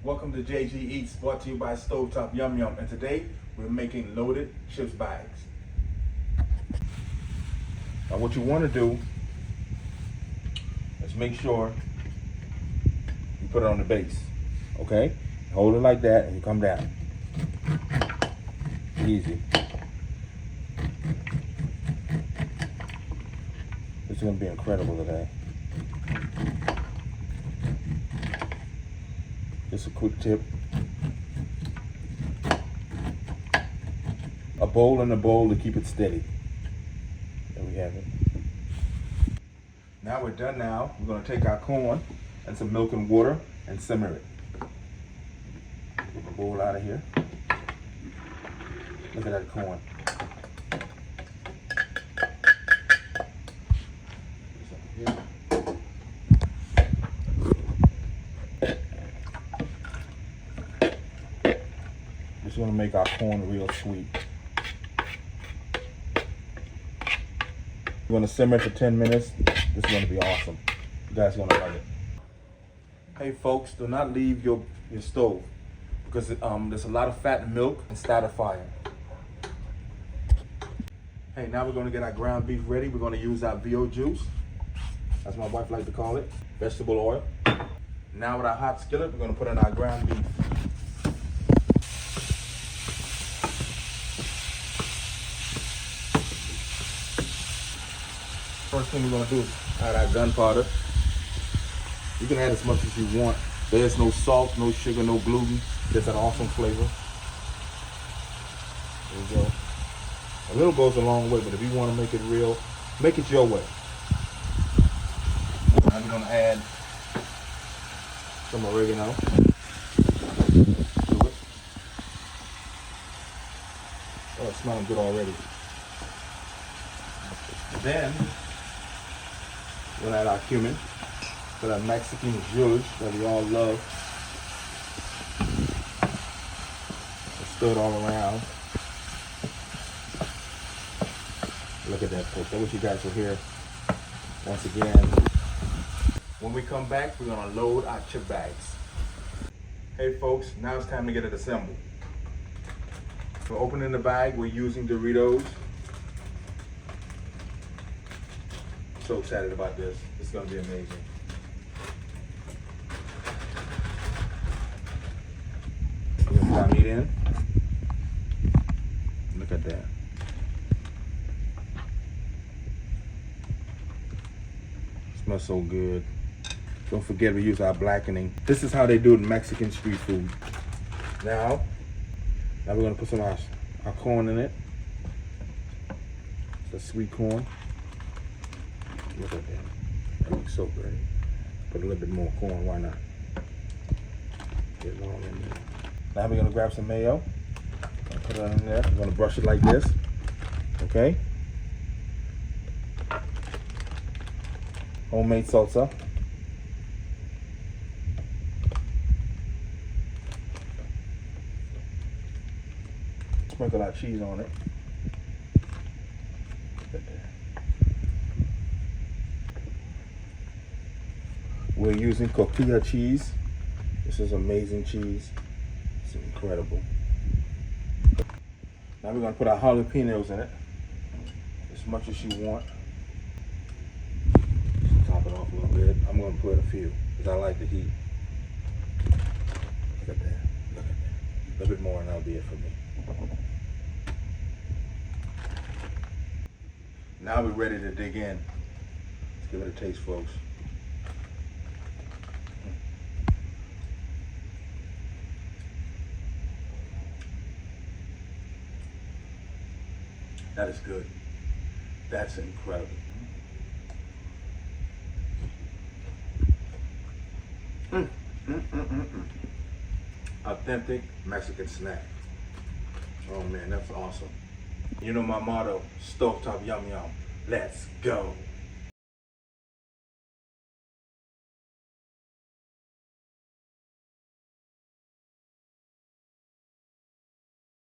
Welcome to JG Eats, brought to you by Stovetopyumyum, and today we're making loaded chips bags. Now what you want to do is make sure you put it on the base, okay? Hold it like that and you come down. Easy. This is going to be incredible today. Just a quick tip. A bowl and a bowl to keep it steady. There we have it. Now we're done now. We're going to take our corn and some milk and water and simmer it. Get the bowl out of here. Look at that corn. Just want to make our corn real sweet. We're going to simmer it for 10 minutes. This is going to be awesome. You guys are going to love it. Hey folks, do not leave your stove because there's a lot of fat in milk and start a fire. Hey, now we're going to get our ground beef ready. We're going to use our VO juice. That's what my wife likes to call it. Vegetable oil. Now with our hot skillet, we're going to put in our ground beef. First thing we're going to do is add our gunpowder. You can add as much as you want. There's no salt, no sugar, no gluten. It's an awesome flavor. There we go. A little goes a long way, but if you want to make it real, make it your way. Now we're going to add some oregano to it. Oh, it's smelling good already. Then we're going to add our cumin, for that Mexican zhuzh that we all love. Stir it all around. Look at that, folks. I wish you guys were here once again. When we come back, we're going to load our chip bags. Hey folks, now it's time to get it assembled. For opening the bag, we're using Doritos. So excited about this. It's going to be amazing. We're going to put our meat in. Look at that. Smells so good. Don't forget we use our blackening. This is how they do it in Mexican street food. Now we're going to put some of our corn in it. It's a sweet corn. Look at that. That looks so great. Put a little bit more corn, why not? Get it all in there. Now we're going to grab some mayo. Put it in there. We're going to brush it like this. Okay? Homemade salsa. Sprinkle our cheese on it. Look at that. We're using cotija cheese. This is amazing cheese. It's incredible. Now we're going to put our jalapenos in it. As much as you want. Just top it off a little bit. I'm going to put a few because I like the heat. Look at that. Look at that. A little bit more and that'll be it for me. Now we're ready to dig in. Let's give it a taste, folks. That is good. That's incredible. Authentic Mexican snack. Oh man, that's awesome. You know my motto, Stovetopyumyum. Let's go.